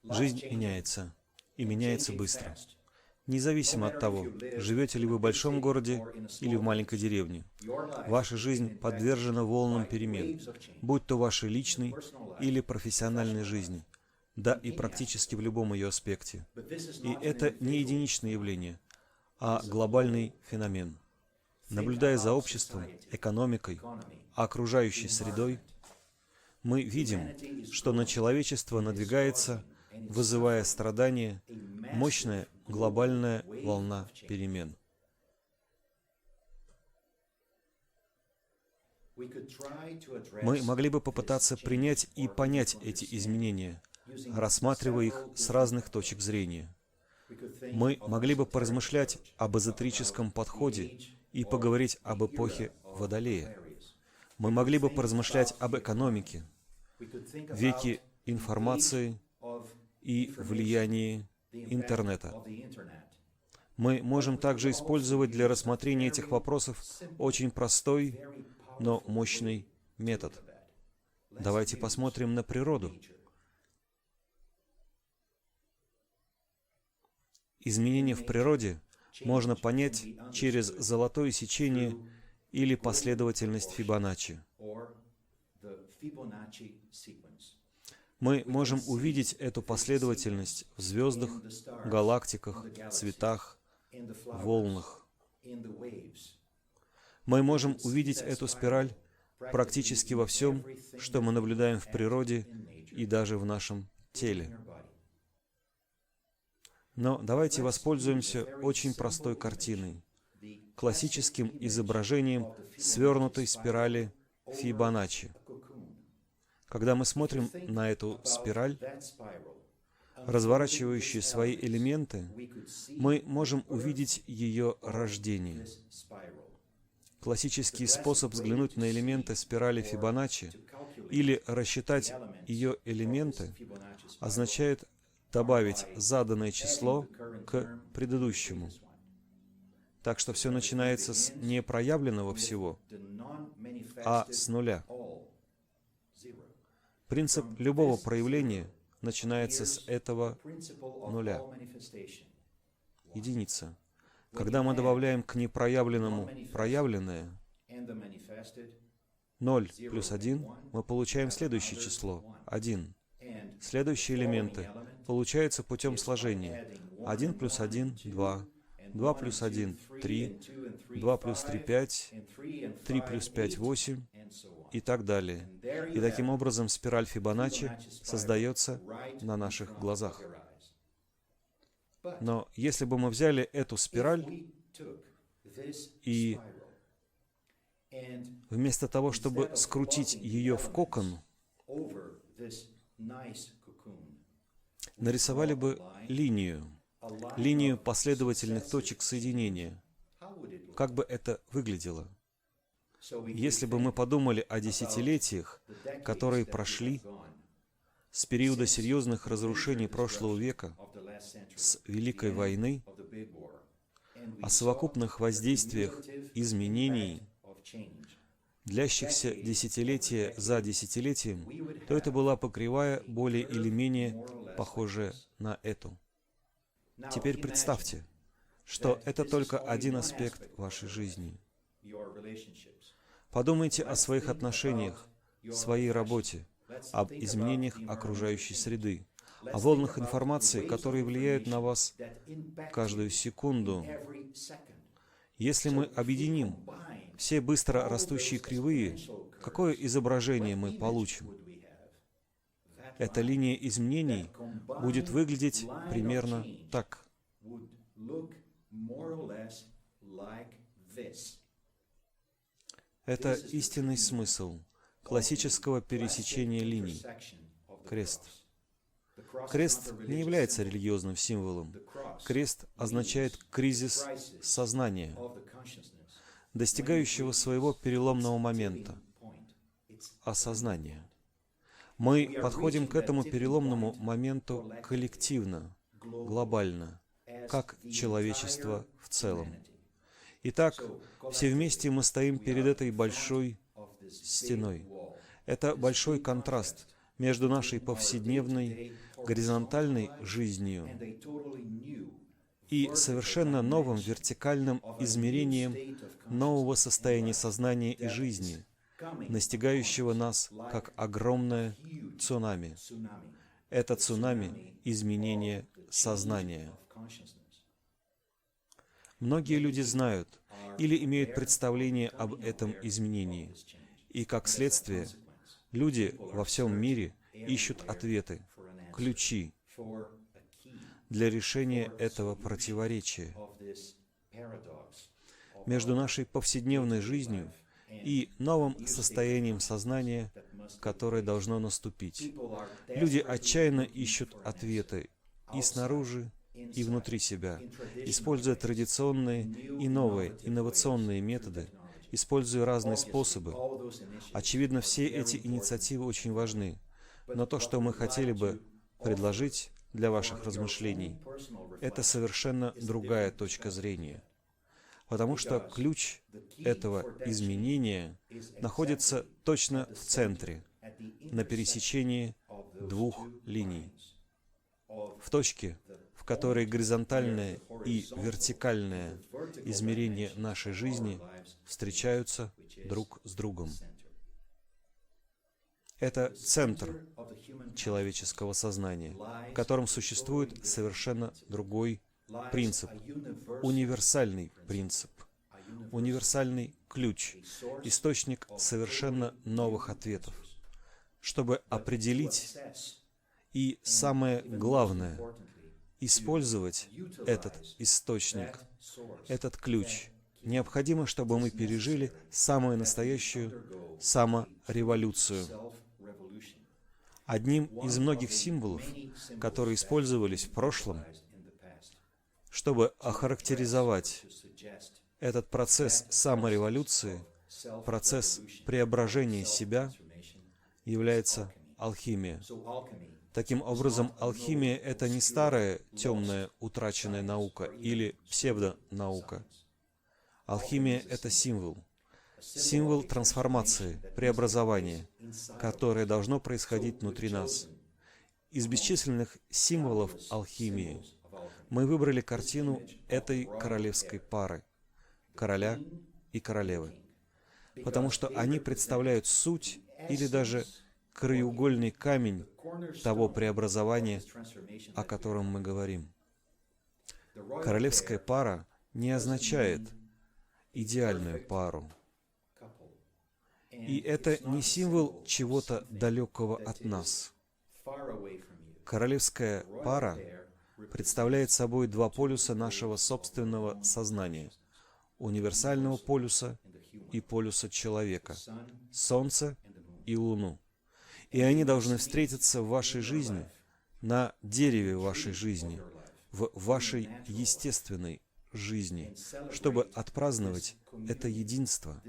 Жизнь меняется, и меняется быстро. Независимо от того, живете ли вы в большом городе или в маленькой деревне, ваша жизнь подвержена волнам перемен, будь то вашей личной или профессиональной жизни, да и практически в любом ее аспекте. И это не единичное явление, а глобальный феномен. Наблюдая за обществом, экономикой, окружающей средой, мы видим, что на человечество надвигается, вызывая страдания, мощная глобальная волна перемен. Мы могли бы попытаться принять и понять эти изменения, рассматривая их с разных точек зрения. Мы могли бы поразмышлять об эзотерическом подходе и поговорить об эпохе Водолея. Мы могли бы поразмышлять об экономике, веке информации и влиянии интернета. Мы можем также использовать для рассмотрения этих вопросов очень простой, но мощный метод. Давайте посмотрим на природу. Изменения в природе можно понять через золотое сечение или последовательность Фибоначчи. Мы можем увидеть эту последовательность в звездах, галактиках, цветах, волнах. Мы можем увидеть эту спираль практически во всем, что мы наблюдаем в природе и даже в нашем теле. Но давайте воспользуемся очень простой картиной, классическим изображением свернутой спирали Фибоначчи. Когда мы смотрим на эту спираль, разворачивающую свои элементы, мы можем увидеть ее рождение. Классический способ взглянуть на элементы спирали Фибоначчи или рассчитать ее элементы означает добавить заданное число к предыдущему. Так что все начинается с непроявленного всего, а с нуля. Принцип любого проявления начинается с этого нуля. Единица. Когда мы добавляем к непроявленному проявленное, 0 плюс 1, мы получаем следующее число, 1. Следующие элементы получаются путем сложения. 1 плюс 1 – 2, 2 плюс 1 – 3, 2 плюс 3 – 5, 3 плюс 5 – 8 и так далее. И таким образом спираль Фибоначчи создается на наших глазах. Но если бы мы взяли эту спираль и вместо того, чтобы скрутить ее в кокон, нарисовали бы линию последовательных точек соединения, как бы это выглядело? Если бы мы подумали о десятилетиях, которые прошли с периода серьезных разрушений прошлого века, с Великой войны, о совокупных воздействиях изменений, длящихся десятилетие за десятилетием, то это была бы кривая более или менее похожая на эту. Теперь представьте, что это только один аспект вашей жизни. Подумайте о своих отношениях, своей работе, об изменениях окружающей среды, о волнах информации, которые влияют на вас каждую секунду. Если мы объединим все быстро растущие кривые, какое изображение мы получим? Эта линия изменений будет выглядеть примерно так. Это истинный смысл классического пересечения линий – крест. Крест не является религиозным символом. Крест означает кризис сознания, достигающего своего переломного момента – осознания. Мы подходим к этому переломному моменту коллективно, глобально, как человечество в целом. Итак, все вместе мы стоим перед этой большой стеной. Это большой контраст между нашей повседневной, горизонтальной жизнью и совершенно новым вертикальным измерением нового состояния сознания и жизни, настигающего нас как огромное цунами. Это цунами изменения сознания. Многие люди знают или имеют представление об этом изменении, и как следствие, люди во всем мире ищут ответы, ключи для решения этого противоречия между нашей повседневной жизнью и новым состоянием сознания, которое должно наступить. Люди отчаянно ищут ответы и снаружи, и внутри себя, используя традиционные и новые инновационные методы, используя разные способы. Очевидно, все эти инициативы очень важны, но то, что мы хотели бы предложить для ваших размышлений, это совершенно другая точка зрения. Потому что ключ этого изменения находится точно в центре, на пересечении двух линий, в точке, в которой горизонтальное и вертикальное измерение нашей жизни встречаются друг с другом. Это центр человеческого сознания, в котором существует совершенно другой принцип, универсальный принцип, универсальный ключ, источник совершенно новых ответов, чтобы определить и, самое главное, использовать этот источник, этот ключ. Необходимо, чтобы мы пережили самую настоящую самореволюцию. Одним из многих символов, которые использовались в прошлом, чтобы охарактеризовать этот процесс самореволюции, процесс преображения себя, является алхимия. Таким образом, алхимия — это не старая, темная, утраченная наука или псевдонаука. Алхимия — это символ. Символ трансформации, преобразования, которое должно происходить внутри нас. Из бесчисленных символов алхимии мы выбрали картину этой королевской пары, короля и королевы, потому что они представляют суть или даже краеугольный камень того преобразования, о котором мы говорим. Королевская пара не означает идеальную пару. И это не символ чего-то далекого от нас. Королевская пара представляет собой два полюса нашего собственного сознания, универсального полюса и полюса человека, Солнце и Луну. И они должны встретиться в вашей жизни, на дереве вашей жизни, в вашей естественной жизни, чтобы отпраздновать это единство,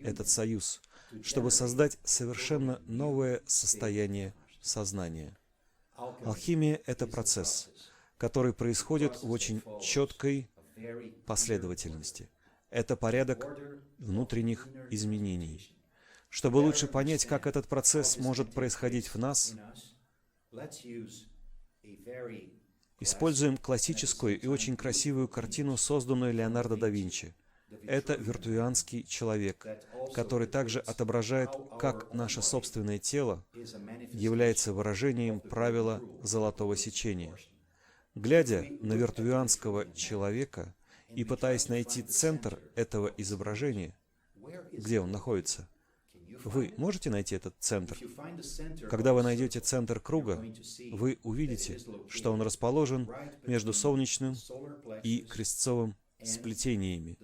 этот союз, чтобы создать совершенно новое состояние сознания. Алхимия — это процесс, который происходит в очень четкой последовательности. Это порядок внутренних изменений. Чтобы лучше понять, как этот процесс может происходить в нас, используем классическую и очень красивую картину, созданную Леонардо да Винчи. Это виртуианский человек, который также отображает, как наше собственное тело является выражением правила золотого сечения. Глядя на виртуианского человека и пытаясь найти центр этого изображения, где он находится, вы можете найти этот центр? Когда вы найдете центр круга, вы увидите, что он расположен между солнечным и крестцовым сплетениями.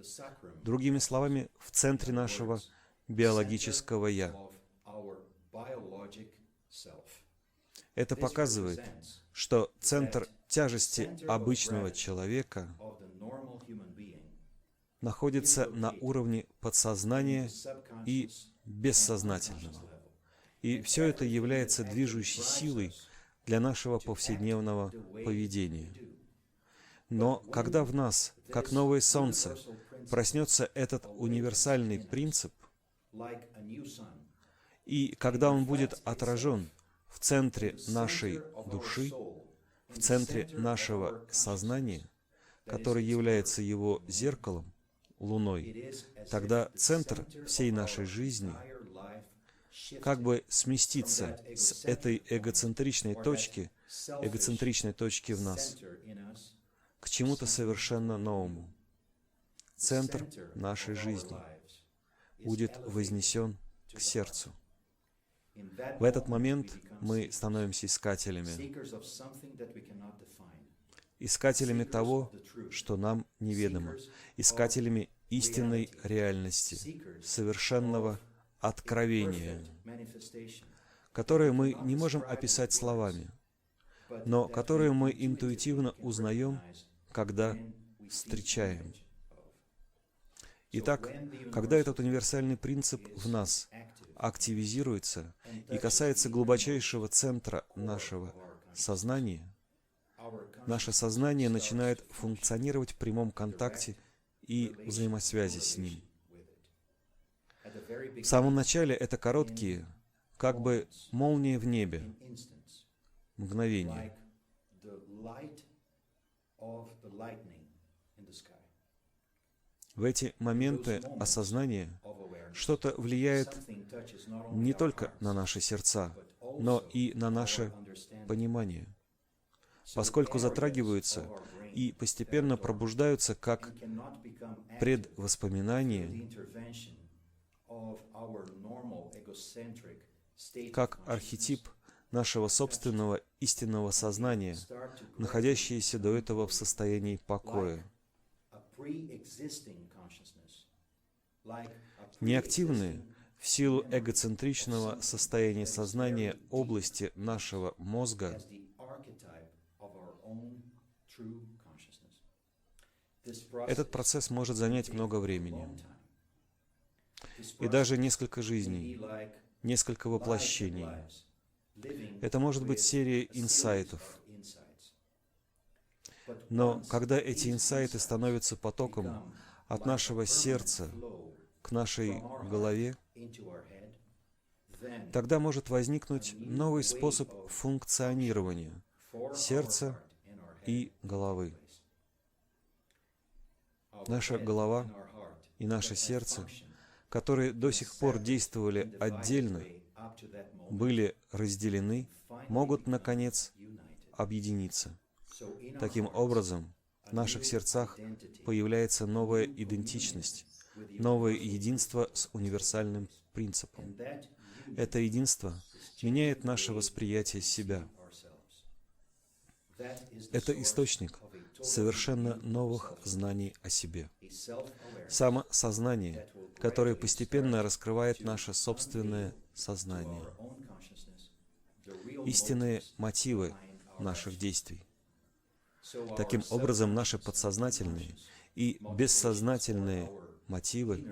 Другими словами, в центре нашего биологического «я». Это показывает, что центр тяжести обычного человека находится на уровне подсознания и бессознательного. И все это является движущей силой для нашего повседневного поведения. Но когда в нас, как новое солнце, проснется этот универсальный принцип, и когда он будет отражен в центре нашей души, в центре нашего сознания, который является его зеркалом, Луной, тогда центр всей нашей жизни как бы сместится с этой эгоцентричной точки в нас, к чему-то совершенно новому. Центр нашей жизни будет вознесен к сердцу. В этот момент мы становимся искателями того, что нам неведомо, искателями истинной реальности, совершенного откровения, которое мы не можем описать словами, но которое мы интуитивно узнаем, когда встречаем. Итак, когда этот универсальный принцип в нас активизируется и касается глубочайшего центра нашего сознания, наше сознание начинает функционировать в прямом контакте и взаимосвязи с ним. В самом начале это короткие, как бы молнии в небе, мгновения. В эти моменты осознания что-то влияет не только на наши сердца, но и на наше понимание, поскольку затрагиваются и постепенно пробуждаются как предвоспоминания, как архетип нашего собственного истинного сознания, находящееся до этого в состоянии покоя. Неактивные в силу эгоцентричного состояния сознания области нашего мозга этот процесс может занять много времени и даже несколько жизней, несколько воплощений. Это может быть серия инсайтов. Но когда эти инсайты становятся потоком от нашего сердца к нашей голове, тогда может возникнуть новый способ функционирования сердца и головы. Наша голова и наше сердце, которые до сих пор действовали отдельно, были разделены, могут, наконец, объединиться. Таким образом, в наших сердцах появляется новая идентичность, новое единство с универсальным принципом. Это единство меняет наше восприятие себя. Это источник совершенно новых знаний о себе. Самосознание, которое постепенно раскрывает наше собственное сознание. Истинные мотивы наших действий. Таким образом, наши подсознательные и бессознательные мотивы,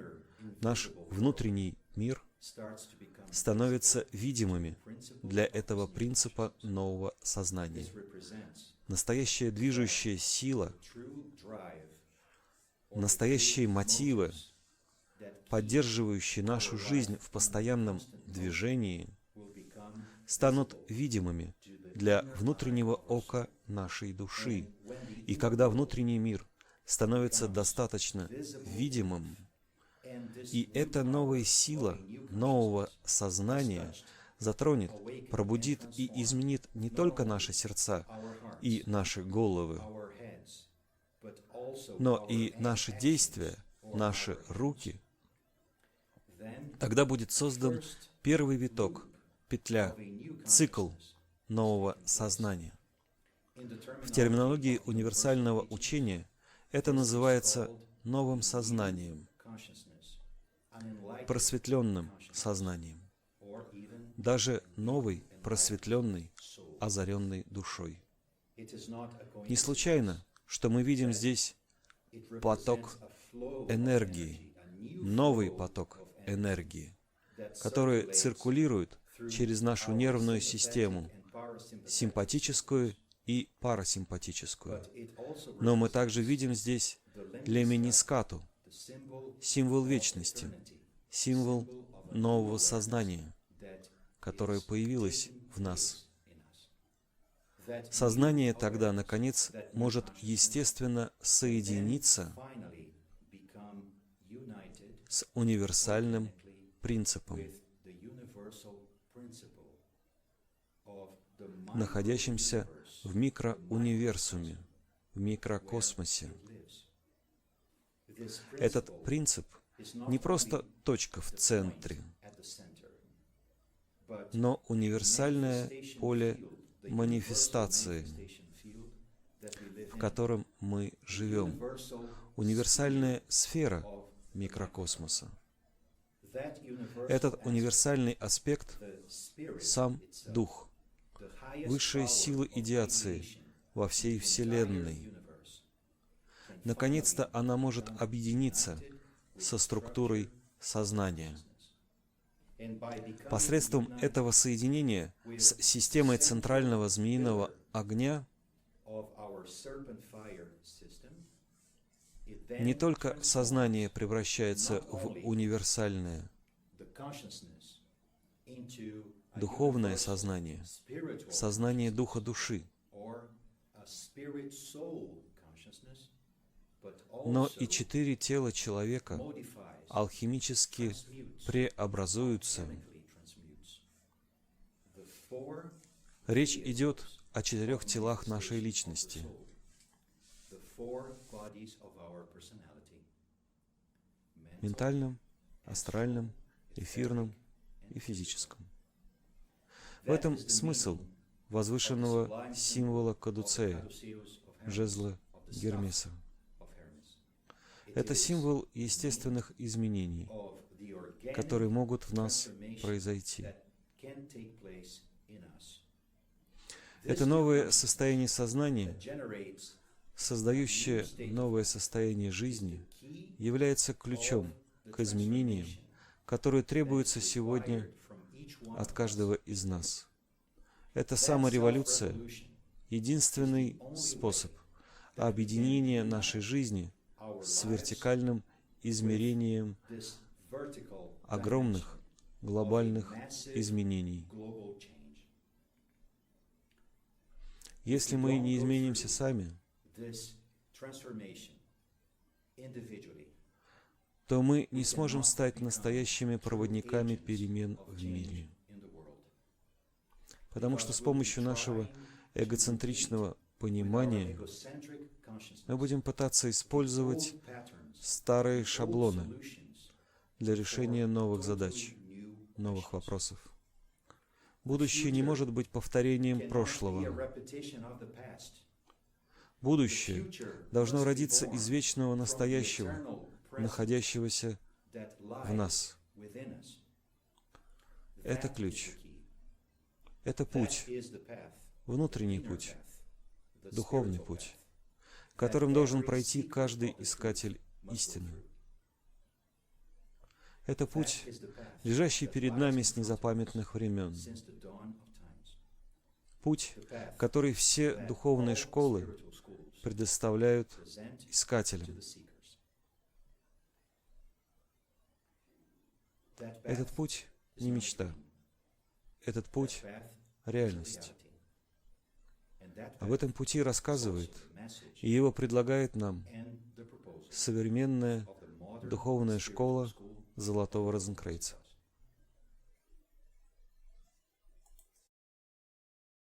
наш внутренний мир становятся видимыми для этого принципа нового сознания. Настоящая движущая сила, настоящие мотивы, поддерживающие нашу жизнь в постоянном движении, станут видимыми для внутреннего ока нашей души. И когда внутренний мир становится достаточно видимым, и эта новая сила нового сознания затронет, пробудит и изменит не только наши сердца и наши головы, но и наши действия, наши руки, тогда будет создан первый виток, петля, цикл нового сознания. В терминологии универсального учения это называется новым сознанием, просветленным сознанием, даже новой, просветленной, озаренной душой. Не случайно, что мы видим здесь поток энергии, новый поток энергии, который циркулирует через нашу нервную систему, симпатическую и парасимпатическую. Но мы также видим здесь леминискату, символ вечности, символ нового сознания, которое появилось в нас. Сознание тогда, наконец, может естественно соединиться с универсальным принципом, находящимся в микроуниверсуме, в микрокосмосе. Этот принцип не просто точка в центре, но универсальное поле манифестации, в котором мы живем, универсальная сфера микрокосмоса. Этот универсальный аспект — сам Дух, высшая сила идеации во всей Вселенной. Наконец-то она может объединиться со структурой сознания. Посредством этого соединения с системой центрального змеиного огня не только сознание превращается в универсальное, духовное сознание, сознание духа души, но и 4 тела человека алхимически преобразуются. Речь идет о 4 телах нашей личности. Ментальном, астральном, эфирном и физическом. В этом смысл возвышенного символа кадуцея, жезла Гермеса. Это символ естественных изменений, которые могут в нас произойти. Это новое состояние сознания, создающее новое состояние жизни, является ключом к изменениям, которые требуются сегодня от каждого из нас. Это самореволюция — единственный способ объединения нашей жизни с вертикальным измерением огромных глобальных изменений. Если мы не изменимся сами, то мы не сможем стать настоящими проводниками перемен в мире. Потому что с помощью нашего эгоцентричного понимания мы будем пытаться использовать старые шаблоны для решения новых задач, новых вопросов. Будущее не может быть повторением прошлого. Будущее должно родиться из вечного настоящего, находящегося в нас. Это ключ. Это путь, внутренний путь, духовный путь, которым должен пройти каждый искатель истины. Это путь, лежащий перед нами с незапамятных времен. Путь, который все духовные школы предоставляют искателям. Этот путь не мечта. Этот путь — реальность. Об этом пути рассказывает и его предлагает нам современная духовная школа Золотого Розенкрейца.